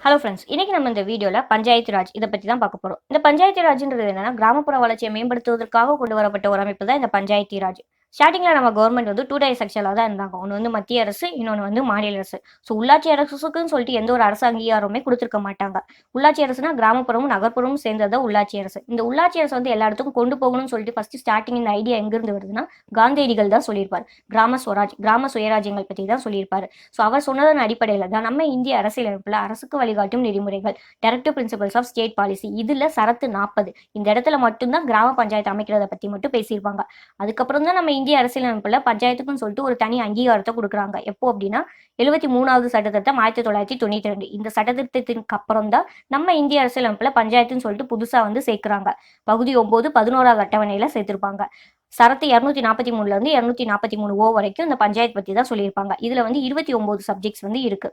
Hello friends, இன்னைக்கு நம்ம இந்த வீடியோல பஞ்சாயத்து ராஜ் இதை பத்தி தான் பார்க்க போறோம். இந்த பஞ்சாயத்து ராஜ்ன்றது என்னன்னா, கிராமப்புற வளர்ச்சியை மேம்படுத்துவதற்காக கொண்டு வரப்பட்ட ஒரு அமைப்பு தான் இந்த பஞ்சாயத்து ராஜ். ஸ்டார்டிங்ல நம்ம கவர்மெண்ட் வந்து டூ டயர் செக்ஷன்ல தான் இருந்தாங்க. ஒன்று வந்து மத்திய அரசு, இன்னொன்று வந்து மாநில அரசு. ஸோ உள்ளாட்சி அரசுக்குன்னு சொல்லிட்டு எந்த ஒரு அரசு அங்கீகாரமே கொடுத்துருக்க மாட்டாங்க. உள்ளாட்சி அரசுனா கிராமப்புறமும் நகர்ப்புறமும் சேர்ந்தது உள்ளாட்சி அரசு. இந்த உள்ளாட்சி அரசு வந்து எல்லா இடத்துக்கும் கொண்டு போகணும்னு சொல்லிட்டு ஃபர்ஸ்ட் ஸ்டார்டிங் இந்த ஐடியா எங்கிருந்து வருதுன்னா, காந்தியடிகள் தான் சொல்லியிருப்பார். கிராம ஸ்வராஜ், கிராம சுயராஜ்யங்கள் பற்றி தான் சொல்லியிருப்பாரு. ஸோ அவர் சொன்னதன் அடிப்படையில் தான் நம்ம இந்திய அரசியலமைப்பில் அரசுக்கு வழிகாட்டும் நெறிமுறைகள், directive principles of state policy, இதுல சரத்து 40 இந்த இடத்துல மட்டும்தான் கிராம பஞ்சாயத்து அமைக்கிறத பத்தி மட்டும் பேசியிருப்பாங்க. அதுக்கப்புறம் தான் நம்ம இந்திய அரசியலமைப்புல பஞ்சாயத்துக்குன்னு சொல்லிட்டு ஒரு தனி அங்கீகாரத்தை கொடுக்குறாங்க. எப்போ அப்படின்னா 73வது சட்டத்திட்டம் 1992. இந்த சட்டத்திட்டத்திற்கு அப்புறம் தான் நம்ம இந்திய அரசியலமைப்புல பஞ்சாயத்துன்னு சொல்லிட்டு புதுசா வந்து சேர்க்கிறாங்க. பகுதி 9 11வது அட்டவணையில சேர்த்திருப்பாங்க. சரத்து 243ல இருந்து 243O வரைக்கும் இந்த பஞ்சாயத்து பத்தி தான் சொல்லியிருப்பாங்க. இதுல வந்து 29 சப்ஜெக்ட்ஸ் வந்து இருக்கு.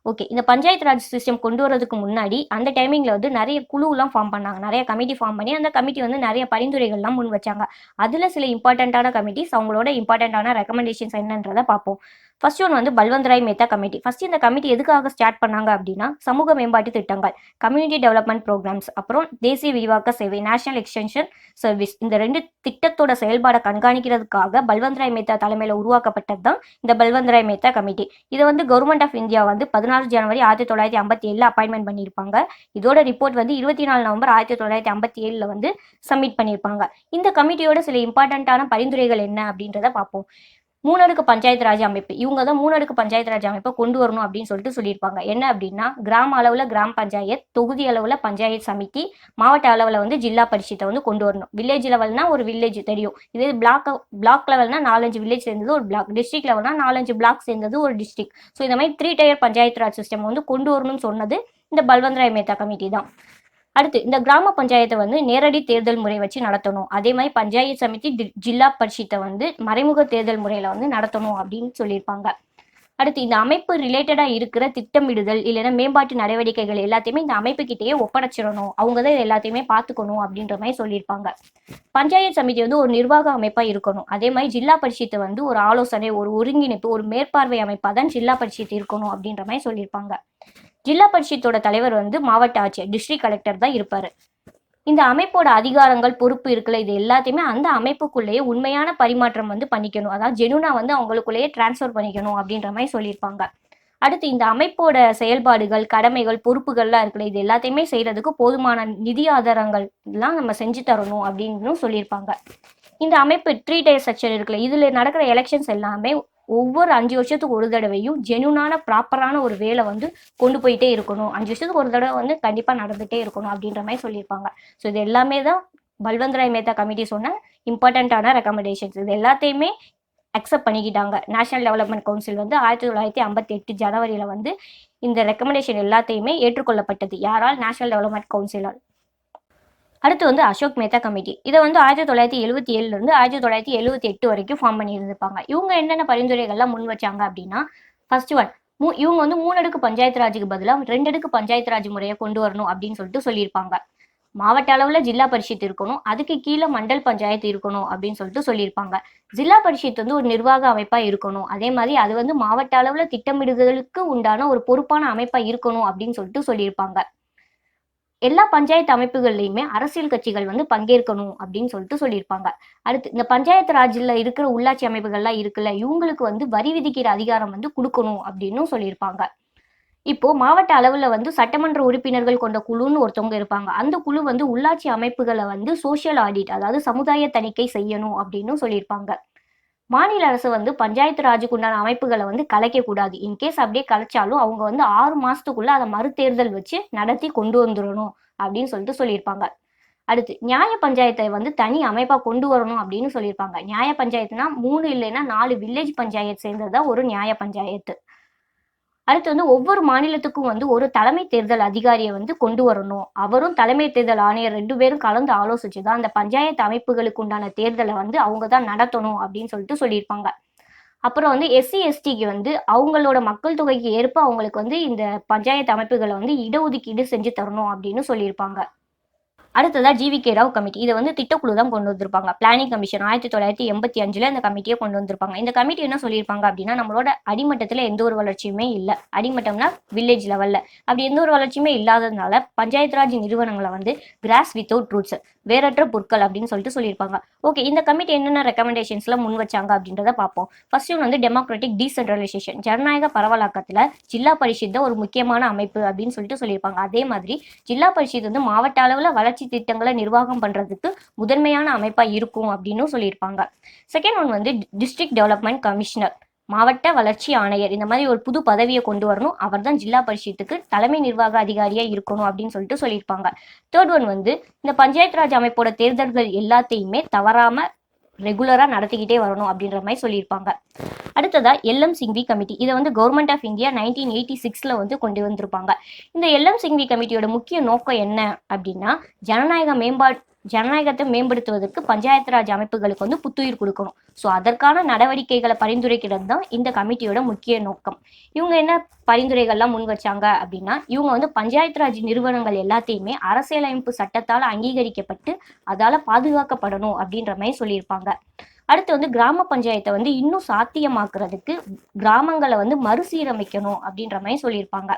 ஓகே, இந்த பஞ்சாயத்து ராஜ் சிஸ்டம் கொண்டு வரதுக்கு முன்னாடி அந்த டைமிங்ல வந்து நிறைய குழுலாம் ஃபார்ம் பண்ணாங்க. நிறைய கமிட்டி ஃபார்ம் பண்ணி அந்த கமிட்டி வந்து நிறைய பரிந்துரைகள்லாம் முன் வச்சாங்க. அதுல சில இம்பார்ட்டன்டான கமிட்டிஸ், அவங்களோட இம்பார்ட்டன்டான ரெக்கமெண்டேஷன்ஸ் என்னன்றதை பார்ப்போம். ஃபர்ஸ்ட் ஒன் வந்து பல்வந்த்ராய் மேத்தா கமிட்டி. ஃபர்ஸ்ட் இந்த கமிட்டி எதுக்காக ஸ்டார்ட் பண்ணாங்க அப்படின்னா, சமூக மேம்பாட்டு திட்டங்கள், கம்யூனிட்டி டெவலப்மெண்ட் ப்ரோக்ராம்ஸ், அப்புறம் தேசிய விரிவாக்க சேவை, நேஷனல் எக்ஸ்டென்ஷன் சர்வீஸ், இந்த 2 திட்டத்தோட செயல்பாடை கண்காணிக்கிறதுக்காக பல்வந்த்ராய் மேத்தா தலைமையில உருவாக்கப்பட்டது தான் இந்த பல்வந்த்ராய் மேத்தா கமிட்டி. இதை வந்து கவர்மெண்ட் ஆஃப் இந்தியா வந்து 16 ஜனவரி 1957 அப்பாயின்மெண்ட் பண்ணியிருப்பாங்க. இதோட ரிப்போர்ட் வந்து 24 நவம்பர் 1957 வந்து சப்மிட் பண்ணியிருப்பாங்க. இந்த கமிட்டியோட சில இம்பார்ட்டன்டான பரிந்துரைகள் என்ன அப்படின்றத பார்ப்போம். மூணடுக்கு பஞ்சாயத்து ராஜ் அமைப்பு, இவங்க தான் மூணடுக்கு பஞ்சாயத்து ராஜ் அமைப்பை கொண்டு வரணும் அப்படின்னு சொல்லிட்டு சொல்லியிருப்பாங்க. என்ன அப்படின்னா, கிராம அளவில் கிராம பஞ்சாயத், தொகுதி அளவில் பஞ்சாயத்து சமிதி, மாவட்ட அளவில் வந்து ஜில்லா பரிஷத்தை வந்து கொண்டு வரணும். வில்லேஜ் லெவல்னா ஒரு வில்லேஜ் தெரியும், இதே பிளாக் லெவல்னா 4-5 வில்லேஜ் சேர்ந்தது ஒரு பிளாக், டிஸ்ட்ரிக்ட் லெவல்னா 4-5 பிளாக் சேர்ந்தது ஒரு டிஸ்ட்ரிக்ட். ஸோ இந்த மாதிரி 3 டயர் பஞ்சாயத்து ராஜ் சிஸ்டம் வந்து கொண்டு வரணும்னு சொன்னது இந்த பல்வந்த்ராய் மேத்தா கமிட்டி தான். அடுத்து இந்த கிராம பஞ்சாயத்தை வந்து நேரடி தேர்தல் முறை வச்சு நடத்தணும். அதே மாதிரி பஞ்சாயத்து சமிதி, ஜில்லா பரிஷத்தை வந்து மறைமுக தேர்தல் முறையில வந்து நடத்தணும் அப்படின்னு சொல்லியிருப்பாங்க. அடுத்து இந்த அமைப்பு ரிலேட்டடா இருக்கிற திட்டமிடுதல் இல்லைன்னா மேம்பாட்டு நடவடிக்கைகள் எல்லாத்தையுமே இந்த அமைப்பு கிட்டேயே ஒப்படைச்சிடணும். அவங்க தான் எல்லாத்தையுமே பார்த்துக்கணும் அப்படின்ற மாதிரி சொல்லியிருப்பாங்க. பஞ்சாயத்து சமிதி வந்து ஒரு நிர்வாக அமைப்பா இருக்கணும். அதே மாதிரி ஜில்லா பரிஷத்தை வந்து ஒரு ஆலோசனை, ஒரு ஒருங்கிணைப்பு, ஒரு மேற்பார்வை அமைப்பா தான் ஜில்லா பரிஷத் இருக்கணும் அப்படின்ற மாதிரி சொல்லியிருப்பாங்க. ஜில்லா பரிஷத்தோட தலைவர் வந்து மாவட்ட ஆட்சியர், டிஸ்ட்ரிக்ட் கலெக்டர் தான் இருப்பாரு. இந்த அமைப்போட அதிகாரங்கள், பொறுப்பு இருக்குல்ல, இது எல்லாத்தையுமே அந்த அமைப்புக்குள்ளேயே உண்மையான பரிமாற்றம் வந்து பண்ணிக்கணும். அதாவது ஜெனுனா வந்து அவங்களுக்குள்ளேயே டிரான்ஸ்ஃபர் பண்ணிக்கணும் அப்படின்ற மாதிரி சொல்லியிருப்பாங்க. அடுத்து இந்த அமைப்போட செயல்பாடுகள், கடமைகள், பொறுப்புகள்லாம் இருக்குல்ல, இது எல்லாத்தையுமே செய்யறதுக்கு போதுமான நிதி ஆதாரங்கள் எல்லாம் நம்ம செஞ்சு தரணும் அப்படின்னு சொல்லியிருப்பாங்க. இந்த அமைப்பு 3 டயர் செக்ஷன் இருக்குல்ல, இதுல நடக்கிற எலெக்ஷன்ஸ் எல்லாமே ஒவ்வொரு 5 வருஷத்துக்கு ஒரு தடவையும் ஜெனுனான ப்ராப்பரான ஒரு வேலை வந்து கொண்டு போயிட்டே இருக்கணும். 5 வருஷத்துக்கு ஒரு தடவை வந்து கண்டிப்பா நடந்துட்டே இருக்கணும் அப்படின்ற மாதிரி சொல்லியிருப்பாங்க. ஸோ இது எல்லாமே தான் பல்வந்த்ராய் மேத்தா கமிட்டி சொன்ன இம்பார்ட்டன்டான ரெக்கமெண்டேஷன்ஸ். இது எல்லாத்தையுமே அக்செப்ட் பண்ணிக்கிட்டாங்க. நேஷனல் டெவலப்மெண்ட் கவுன்சில் வந்து 1958 ஜனவரியில வந்து இந்த ரெக்கமெண்டேஷன் எல்லாத்தையுமே ஏற்றுக்கொள்ளப்பட்டது. யாரால்? நேஷனல் டெவலப்மெண்ட் கவுன்சிலால். அடுத்து வந்து அசோக் மேத்தா கமிட்டி. இதை வந்து 1977 இருந்து 1978 வரைக்கும் ஃபார்ம் பண்ணி இருந்திருப்பாங்க. இவங்க என்னென்ன பரிந்துரைகள்லாம் முன் வச்சாங்க அப்படின்னா, ஃபர்ஸ்ட் ஒன், இவங்க வந்து 3 அடுக்கு பஞ்சாயத்து ராஜுக்கு பதிலாக 2 அடுக்கு பஞ்சாயத்து ராஜ் முறையை கொண்டு வரணும் அப்படின்னு சொல்லிட்டு சொல்லியிருப்பாங்க. மாவட்ட அளவில் ஜில்லா பரிஷத் இருக்கணும், அதுக்கு கீழே மண்டல் பஞ்சாயத்து இருக்கணும் அப்படின்னு சொல்லிட்டு சொல்லியிருப்பாங்க. ஜில்லா பரிஷத் வந்து ஒரு நிர்வாக அமைப்பா இருக்கணும். அதே மாதிரி அது வந்து மாவட்ட அளவில் திட்டமிடுதலுக்கு உண்டான ஒரு பொறுப்பான அமைப்பா இருக்கணும் அப்படின்னு சொல்லிட்டு சொல்லியிருப்பாங்க. எல்லா பஞ்சாயத்து அமைப்புகள்லையுமே அரசியல் கட்சிகள் வந்து பங்கேற்கணும் அப்படின்னு சொல்லிட்டு சொல்லியிருப்பாங்க. அடுத்து இந்த பஞ்சாயத்து ராஜ்ல இருக்கிற உள்ளாட்சி அமைப்புகள்லாம் இருக்குல்ல, இவங்களுக்கு வந்து வரி விதிக்கிற அதிகாரம் வந்து கொடுக்கணும் அப்படின்னு சொல்லியிருப்பாங்க. இப்போ மாவட்ட அளவுல வந்து சட்டமன்ற உறுப்பினர்கள் கொண்ட குழுன்னு ஒருத்தவங்க இருப்பாங்க. அந்த குழு வந்து உள்ளாட்சி அமைப்புகளை வந்து சோசியல் ஆடிட், அதாவது சமுதாய தணிக்கை செய்யணும் அப்படின்னு சொல்லியிருப்பாங்க. மாநில அரசு வந்து பஞ்சாயத்து ராஜுக்கு உண்டான அமைப்புகளை வந்து கலைக்கக்கூடாது. இன்கேஸ் அப்படியே கலைச்சாலும் அவங்க வந்து 6 மாசத்துக்குள்ள அதை மறுதேர்தல் வச்சு நடத்தி கொண்டு வந்துடணும் அப்படின்னு சொல்லிட்டு சொல்லியிருப்பாங்க. அடுத்து நியாய பஞ்சாயத்தை வந்து தனி அமைப்பா கொண்டு வரணும் அப்படின்னு சொல்லியிருப்பாங்க. நியாய பஞ்சாயத்துனா 3 இல்லைன்னா 4 வில்லேஜ் பஞ்சாயத்து சேர்ந்ததுதான் ஒரு நியாய பஞ்சாயத்து. அடுத்து வந்து ஒவ்வொரு மாநிலத்துக்கும் வந்து ஒரு தலைமை தேர்தல் அதிகாரியை வந்து கொண்டு வரணும். அவரும் தலைமை தேர்தல் ஆணையர் 2 பேரும் கலந்து ஆலோசிச்சுதான் அந்த பஞ்சாயத்து அமைப்புகளுக்கு உண்டான தேர்தலை வந்து அவங்க தான் நடத்தணும் அப்படின்னு சொல்லிட்டு சொல்லியிருப்பாங்க. அப்புறம் வந்து எஸ்சி எஸ்டிக்கு வந்து அவங்களோட மக்கள் தொகைக்கு ஏற்ப அவங்களுக்கு வந்து இந்த பஞ்சாயத்து அமைப்புகளை வந்து இடஒதுக்கீடு செஞ்சு தரணும் அப்படின்னு சொல்லியிருப்பாங்க. அடுத்ததா ஜிவிகே ராவ் கமிட்டி. இதை வந்து திட்டக்குழு தான் கொண்டு வந்திருப்பாங்க. பிளானிங் கமிஷன் 1985 இந்த கமிட்டியை கொண்டு வந்திருப்பாங்க. இந்த கமிட்டி என்ன சொல்லியிருப்பாங்க அப்படின்னா, நம்மளோட அடிமட்டத்தில் எந்த ஒரு வளர்ச்சியுமே இல்லை. அடிமட்டம்னா வில்லேஜ் லெவல்ல அப்படி எந்த ஒரு வளர்ச்சியுமே இல்லாததுனால பஞ்சாயத்து ராஜ் நிறுவனங்களை வந்து கிராஸ் வித்தவுட் ரூட்ஸ், வேறற்ற பொருட்கள் அப்படின்னு சொல்லிட்டு சொல்லியிருப்பாங்க. ஓகே, இந்த கமிட்டி என்னென்ன ரெக்கமெண்டேஷன்ஸ்ல முன் வச்சாங்க அப்படின்றத பார்ப்போம். ஃபர்ஸ்ட் ஒன் வந்து டெமோக்ராட்டிக் டீசென்ட்ரலைசேஷன், ஜனநாயக பரவலாக்கத்துல ஜில்லா பரிஷத் ஒரு முக்கியமான அமைப்பு அப்படின்னு சொல்லிட்டு சொல்லியிருப்பாங்க. அதே மாதிரி ஜில்லா பரிஷத் வந்து மாவட்ட அளவுல வளர்ச்சி திட்டங்களை நிர்வாகம் பண்றதுக்கு முதன்மையான அமைப்பா இருக்கும் அப்படின்னு சொல்லியிருப்பாங்க. செகண்ட் ஒன் வந்து டிஸ்ட்ரிக்ட் டெவலப்மெண்ட் கமிஷனர், மாவட்ட வளர்ச்சி ஆணையர். இந்த மாதிரி ஒரு புது பதவியை கொண்டு வரணும். அவர் தான் ஜில்லா பரிஷத்துக்கு தலைமை நிர்வாக அதிகாரியா இருக்கணும் அப்படின்னு சொல்லிட்டு சொல்லியிருப்பாங்க. தேர்ட் ஒன் வந்து இந்த பஞ்சாயத்து ராஜ் அமைப்போட தேர்தல்கள் எல்லாத்தையுமே தவறாம ரெகுலரா நடத்திக்கிட்டே வரணும் அப்படின்ற மாதிரி சொல்லியிருப்பாங்க. அடுத்ததா எல்எம் சிங்வி கமிட்டி. இதை வந்து கவர்மெண்ட் ஆஃப் இந்தியா 1986 வந்து கொண்டு வந்திருப்பாங்க. இந்த எல்எம் சிங்வி கமிட்டியோட முக்கிய நோக்கம் என்ன அப்படின்னா, ஜனநாயகத்தை மேம்படுத்துவதற்கு பஞ்சாயத்து ராஜ் அமைப்புகளுக்கு வந்து புத்துயிர் கொடுக்கணும். ஸோ அதற்கான நடவடிக்கைகளை பரிந்துரைக்கிறது தான் இந்த கமிட்டியோட முக்கிய நோக்கம். இவங்க என்ன பரிந்துரைகள்லாம் முன் வச்சாங்க அப்படின்னா, இவங்க வந்து பஞ்சாயத்து ராஜ் நிறுவனங்கள் எல்லாத்தையுமே அரசியலமைப்பு சட்டத்தால் அங்கீகரிக்கப்பட்டு அதால பாதுகாக்கப்படணும் அப்படின்ற மாதிரி சொல்லியிருப்பாங்க. அடுத்து வந்து கிராம பஞ்சாயத்தை வந்து இன்னும் சாத்தியமாக்குறதுக்கு கிராமங்களை வந்து மறுசீரமைக்கணும் அப்படின்ற மாதிரி சொல்லியிருப்பாங்க.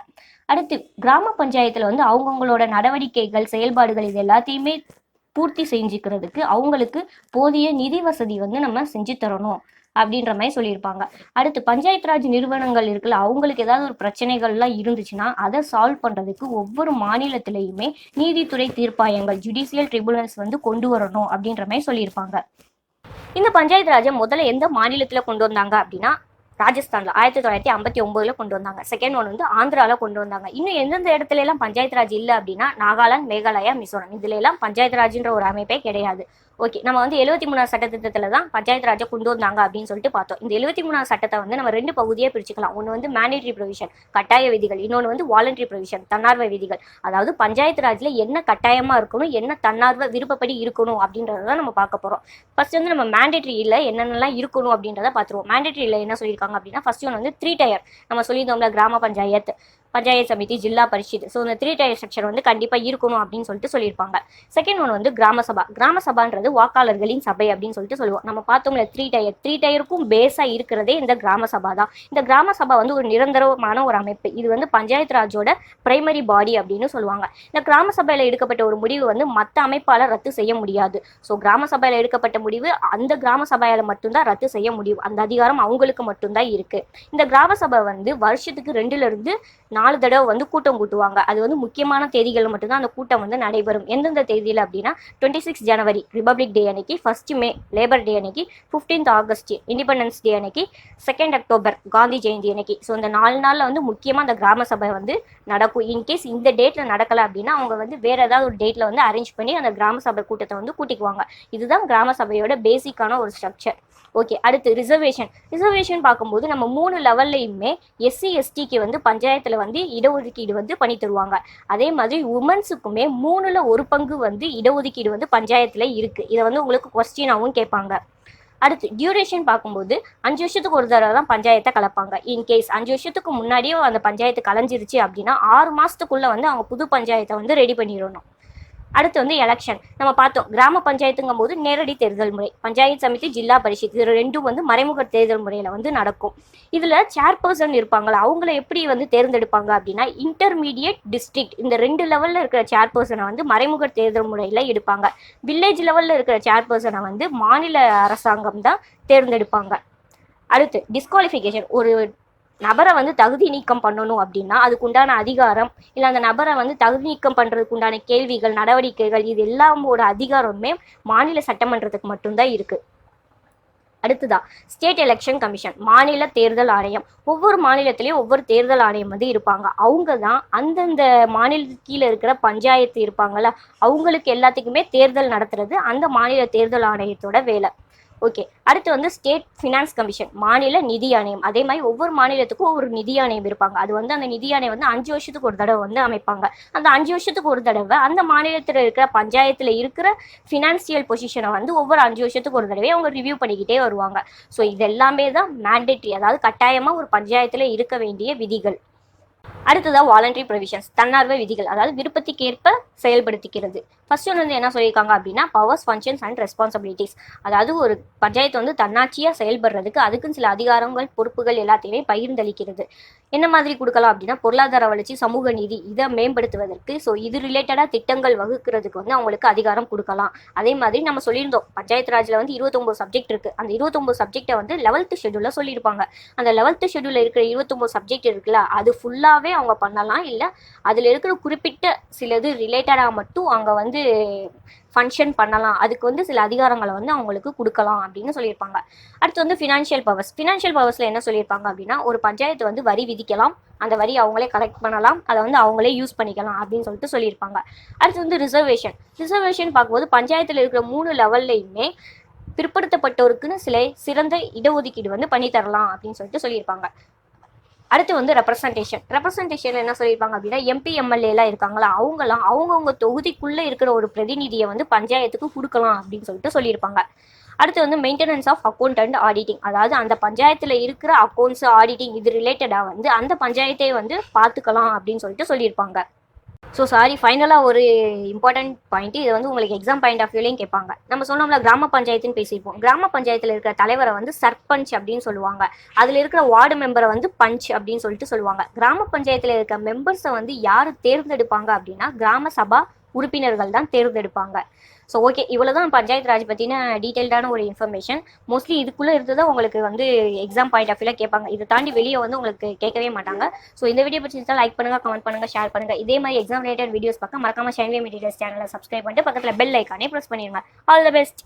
அடுத்து கிராம பஞ்சாயத்துல வந்து அவங்கவுங்களோட நடவடிக்கைகள், செயல்பாடுகள் இது எல்லாத்தையுமே பூர்த்தி செஞ்சுக்கிறதுக்கு அவங்களுக்கு போதிய நிதி வசதி வந்து நம்ம செஞ்சு தரணும் அப்படின்ற மாதிரி சொல்லியிருப்பாங்க. அடுத்து பஞ்சாயத்து ராஜ் நிறுவனங்கள் இருக்குல்ல, அவங்களுக்கு ஏதாவது ஒரு பிரச்சனைகள்லாம் இருந்துச்சுன்னா அதை சால்வ் பண்றதுக்கு ஒவ்வொரு மாநிலத்திலையுமே நீதித்துறை தீர்ப்பாயங்கள், ஜுடிஷியல் ட்ரிபுனல்ஸ் வந்து கொண்டு வரணும் அப்படின்ற மாதிரி சொல்லியிருப்பாங்க. இந்த பஞ்சாயத்து ராஜை முதல்ல எந்த மாநிலத்துல கொண்டு வந்தாங்க அப்படின்னா, ராஜஸ்தான்ல 1959 கொண்டு வந்தாங்க. செகண்ட் ஒன் வந்து ஆந்திரால கொண்டு வந்தாங்க. இன்னும் எந்தெந்த இடத்துல எல்லாம் பஞ்சாயத்து ராஜ் இல்லை அப்படின்னா, நாகாலாந்து, மேகாலயா, மிசோரம், இதுல எல்லாம் பஞ்சாயத்து ராஜ்ன்ற ஒரு அமைப்பே கிடையாது. ஓகே, நம்ம வந்து 73வது சட்டத்திட்டத்துல தான் பஞ்சாயத்து ராஜை கொண்டு வந்தாங்க அப்படின்னு சொல்லிட்டு பார்த்தோம். இந்த 73வது சட்டத்தை வந்து நம்ம ரெண்டு பகுதியாக பிரிச்சுக்கலாம். ஒன்று வந்து மேண்டேட்டரி ப்ரொவிஷன், கட்டாய விதிகள். இன்னொன்று வந்து வாலண்டரி ப்ரொவிஷன், தன்னார்வ விதிகள். அதாவது பஞ்சாயத்து ராஜ்ல என்ன கட்டாயமா இருக்கணும், என்ன தன்னார்வ விருப்பப்படி இருக்கணும் அப்படின்றத நம்ம பார்க்க போறோம். ஃபர்ஸ்ட் வந்து நம்ம மேண்டேட்டரியில என்னென்னலாம் இருக்கணும் அப்படின்றத பார்த்துருவோம். மேண்டேட்டரியில என்ன சொல்லியிருக்காங்க அப்படின்னா, ஃபர்ஸ்ட் ஒன் வந்து 3 டயர். நம்ம சொல்லியிருந்தோம்ல, கிராம பஞ்சாயத்து, பஞ்சாயத்து சமிதி, ஜில்லா பரிஷத். ஸோ இந்த 3 டயர் ஸ்ட்ரக்சர் வந்து கண்டிப்பாக இருக்கணும் அப்படின்னு சொல்லிட்டு சொல்லியிருப்பாங்க. செகண்ட் ஒன் வந்து கிராம சபா. கிராம சபான்றது வாக்காளர்களின் சபை அப்படின்னு சொல்லிட்டு சொல்லுவோம். நம்ம பார்த்தோம்ல 3 டயருக்கும் பேஸாக இருக்கிறதே இந்த கிராம சபா தான். இந்த கிராம சபா வந்து ஒரு நிரந்தரமான ஒரு அமைப்பு. இது வந்து பஞ்சாயத்து ராஜோட பிரைமரி பாடி அப்படின்னு சொல்லுவாங்க. இந்த கிராம சபையில் எடுக்கப்பட்ட ஒரு முடிவு வந்து மற்ற அமைப்பால் ரத்து செய்ய முடியாது. ஸோ கிராம சபையில் எடுக்கப்பட்ட முடிவு அந்த கிராம சபையால் மட்டும்தான் ரத்து செய்ய முடியும். அந்த அதிகாரம் அவங்களுக்கு மட்டும்தான் இருக்கு. இந்த கிராம சபை வந்து வருஷத்துக்கு 2 தடவை வந்து கூட்டம் கூட்டுவாங்க. அது வந்து முக்கியமான தேதிகள் மட்டும்தான் அந்த கூட்டம் வந்து நடைபெறும். எந்தெந்த தேதியில் அப்படின்னா, 26 ஜனவரி ரிபப்ளிக் டே அன்னைக்கு, 1 மே லேபர் டே அன்னைக்கு, 15 ஆகஸ்ட் இண்டிபெண்டன்ஸ் டே அன்னைக்கு, 2 அக்டோபர் காந்தி ஜெயந்தி அன்னைக்கு. ஸோ இந்த 4 நாளில் வந்து முக்கியமாக அந்த கிராம சபை வந்து நடக்கும். இன்கேஸ் இந்த டேட்டில் நடக்கலை அப்படின்னா அவங்க வந்து வேற ஏதாவது ஒரு டேட்டில் வந்து அரேஞ்ச் பண்ணி அந்த கிராம சபை கூட்டத்தை வந்து கூட்டிக்குவாங்க. இதுதான் கிராம சபையோட பேசிக்கான ஒரு ஸ்ட்ரக்சர். ஓகே, அடுத்து ரிசர்வேஷன் பார்க்கும்போது நம்ம 3 லெவல்லையுமே SC STக்கு வந்து பஞ்சாயத்தில் வந்து இடஒதுக்கீடு வந்து பண்ணி தருவாங்க. அதே மாதிரி உமன்ஸுக்குமே 3ல் 1 பங்கு வந்து இடஒதுக்கீடு வந்து பஞ்சாயத்தில் இருக்கு. இதை வந்து உங்களுக்கு கொஸ்டினாகவும் கேட்பாங்க. அடுத்து டியூரேஷன் பார்க்கும்போது 5 வருஷத்துக்கு ஒரு தடவை தான் பஞ்சாயத்தை கலப்பாங்க. இன்கேஸ் 5 வருஷத்துக்கு முன்னாடியே அந்த பஞ்சாயத்து கலைஞ்சிருச்சு அப்படின்னா 6 மாசத்துக்குள்ள வந்து அவங்க புது பஞ்சாயத்தை வந்து ரெடி பண்ணிடணும். அடுத்து வந்து எலெக்ஷன். நம்ம பார்த்தோம், கிராம பஞ்சாயத்துங்கும் போது நேரடி தேர்தல் முறை, பஞ்சாயத்து சமிதி, ஜில்லா பரிஷத், இது ரெண்டும் வந்து மறைமுக தேர்தல் முறையில வந்து நடக்கும். இதுல சேர்பர்சன் இருப்பாங்களா, அவங்கள எப்படி வந்து தேர்ந்தெடுப்பாங்க அப்படின்னா, இன்டர்மீடியட் டிஸ்ட்ரிக்ட் இந்த 2 லெவல்ல இருக்கிற சேர்பர்சனை வந்து மறைமுக தேர்தல் முறையில எடுப்பாங்க. வில்லேஜ் லெவல்ல இருக்கிற சேர்பர்சனை வந்து மாநில அரசாங்கம் தான் தேர்ந்தெடுப்பாங்க. அடுத்து டிஸ்குவாலிஃபிகேஷன். ஒரு நபரை வந்து தகுதி நீக்கம் பண்ணணும் அப்படின்னா அதுக்கு உண்டான அதிகாரம், இல்லை அந்த நபரை வந்து தகுதி நீக்கம் பண்ணுறதுக்கு உண்டான கேள்விகள், நடவடிக்கைகள், இது எல்லாமோட அதிகாரமே மாநில சட்டமன்றத்துக்கு மட்டும்தான் இருக்குது. அடுத்ததான் ஸ்டேட் எலெக்ஷன் கமிஷன், மாநில தேர்தல் ஆணையம். ஒவ்வொரு மாநிலத்திலையும் ஒவ்வொரு தேர்தல் ஆணையம் வந்து இருப்பாங்க. அவங்க தான் அந்தந்த மாநிலத்துக்கு கீழே இருக்கிற பஞ்சாயத்து இருப்பாங்கல்ல, அவங்களுக்கு எல்லாத்துக்குமே தேர்தல் நடத்துறது அந்த மாநில தேர்தல் ஆணையத்தோட வேலை. ஓகே, அடுத்து வந்து ஸ்டேட் ஃபினான்ஸ் கமிஷன், மாநில நிதி ஆணையம். அதே மாதிரி ஒவ்வொரு மாநிலத்துக்கும் ஒவ்வொரு நிதி ஆணையம் இருப்பாங்க. அது வந்து அந்த நிதி ஆணையம் வந்து 5 வருஷத்துக்கு ஒரு தடவை வந்து அமைப்பாங்க. அந்த 5 வருஷத்துக்கு ஒரு தடவை அந்த மாநிலத்தில் இருக்கிற பஞ்சாயத்தில் இருக்கிற ஃபினான்சியல் பொசிஷனை வந்து ஒவ்வொரு 5 வருஷத்துக்கு ஒரு தடவை அவங்க ரிவ்யூ பண்ணிக்கிட்டே வருவாங்க. ஸோ இது எல்லாமே தான் மேண்டேட்ரி, அதாவது கட்டாயமாக ஒரு பஞ்சாயத்தில் இருக்க வேண்டிய விதிகள். அடுத்ததா வாலண்டரி ப்ரொவிஷன்ஸ், தன்னார்வ விதிகள், அதாவது விருப்பத்திற்கேற்ப செயல்படுத்திக்கிறது. ஃபர்ஸ்ட் ஒன்று வந்து என்ன சொல்லியிருக்காங்க அப்படின்னா பவர்ஸ், ஃபங்க்ஷன்ஸ் அண்ட் ரெஸ்பான்சிபிலிட்டிஸ். அதாவது ஒரு பஞ்சாயத்து வந்து தன்னாட்சியா செயல்படுறதுக்கு அதுக்குன்னு சில அதிகாரங்கள், பொறுப்புகள் எல்லாத்தையுமே பகிர்ந்தளிக்கிறது. என்ன மாதிரி கொடுக்கலாம் அப்படின்னா பொருளாதார வளர்ச்சி, சமூக நீதி இதை மேம்படுத்துவதற்கு, ஸோ இது ரிலேட்டடாக திட்டங்கள் வகுக்கிறதுக்கு வந்து அவங்களுக்கு அதிகாரம் கொடுக்கலாம். அதே மாதிரி நம்ம சொல்லியிருந்தோம் பஞ்சாயத்து ராஜ்ல வந்து 29 சப்ஜெக்ட் இருக்கு. அந்த 29 சப்ஜெக்டை வந்து 11th ஷெட்யூல்ல சொல்லியிருப்பாங்க. அந்த 11th ஷெட்யூல்ல இருக்கிற 29 சப்ஜெக்ட் இருக்குல்ல, அது ஃபுல்லாவே அவங்க பண்ணலாம். இல்லை அதில் இருக்கிற குறிப்பிட்ட சிலது ரிலேட்டடாக மட்டும் அங்கே வந்து ஃபங்க்ஷன் பண்ணலாம். அதுக்கு வந்து சில அதிகாரங்களை வந்து அவங்களுக்கு கொடுக்கலாம் அப்படின்னு சொல்லியிருப்பாங்க. அடுத்து வந்து ஃபினான்ஷியல் பவர்ஸ். ஃபினான்ஷியல் பவர்ஸில் என்ன சொல்லியிருப்பாங்க அப்படின்னா ஒரு பஞ்சாயத்து வந்து வரி விதிக்கலாம், அந்த வரி அவங்களே கலெக்ட் பண்ணலாம், அதை வந்து அவங்களே யூஸ் பண்ணிக்கலாம் அப்படின்னு சொல்லிட்டு சொல்லியிருப்பாங்க. அடுத்து வந்து ரிசர்வேஷன். ரிசர்வேஷன் பார்க்கும்போது பஞ்சாயத்தில் இருக்கிற 3 லெவல்லையுமே பிற்படுத்தப்பட்டோருக்குன்னு சில சிறந்த இடஒதுக்கீடு வந்து பண்ணி தரலாம் அப்படின்னு சொல்லிட்டு சொல்லியிருப்பாங்க. அடுத்து வந்து ரெப்ரசன்டேஷன் என்ன சொல்லியிருப்பாங்க அப்படின்னா எம்பி, எம்எல்ஏ எல்லாம் இருக்காங்களா, அவங்கலாம் அவங்கவுங்க தொகுதிக்குள்ள இருக்கிற ஒரு பிரதிநிதியை வந்து பஞ்சாயத்துக்கு கொடுக்கலாம் அப்படின்னு சொல்லிட்டு சொல்லியிருப்பாங்க. அடுத்து வந்து maintenance of account and auditing, அதாவது அந்த பஞ்சாயத்துல இருக்கிற அக்கௌண்ட்ஸ், ஆடிட்டிங் இது ரிலேட்டடா வந்து அந்த பஞ்சாயத்தை வந்து பார்த்துக்கலாம் அப்படின்னு சொல்லிட்டு சொல்லியிருப்பாங்க. ஸோ சாரி, ஃபைனலாக ஒரு இம்பார்ட்டன்ட் பாயிண்ட், இது வந்து உங்களுக்கு எக்ஸாம் பாயிண்ட் ஆஃப் வியூலையும் கேட்பாங்க. நம்ம சொன்னோம்ல கிராம பஞ்சாயத்துன்னு பேசியிருப்போம். கிராம பஞ்சாயத்தில் இருக்கிற தலைவரை வந்து சர்பஞ்ச் அப்படின்னு சொல்லுவாங்க. அதில் இருக்கிற வார்டு மெம்பரை வந்து பஞ்ச் அப்படின்னு சொல்லிட்டு சொல்லுவாங்க. கிராம பஞ்சாயத்தில் இருக்க மெம்பர்ஸை வந்து யார் தேர்ந்தெடுப்பாங்க அப்படின்னா கிராம சபா உறுப்பினர்கள் தான் தேர்ந்தெடுப்பாங்க. ஸோ ஓகே, இவ்வளோ தான் பஞ்சாயத்து ராஜ் பற்றின டீட்டெயில்டான ஒரு இன்ஃபர்மேஷன். மோஸ்ட்லி இதுக்குள்ளே இருந்து தான் உங்களுக்கு வந்து எக்ஸாம் பாயிண்ட் ஆஃப் வியூவில் கேட்பாங்க. இதை தாண்டி வெளியே வந்து உங்களுக்கு கேட்கவே மாட்டாங்க. ஸோ இந்த வீடியோ பிடிச்சிருந்தா லைக் பண்ணுங்கள், கமெண்ட் பண்ணுங்கள், ஷேர் பண்ணுங்கள். இதே மாதிரி எக்ஸாம் ரிலேட்டட் வீடியோஸ் பார்க்க மறக்காம ஷைன்வே மெட்டீரியல்ஸ் சேனலை சப்ஸ்கிரைப் பண்ணிட்டு பக்கத்தில் பெல் ஐக்கானே ப்ரெஸ் பண்ணிடுங்க. All the best.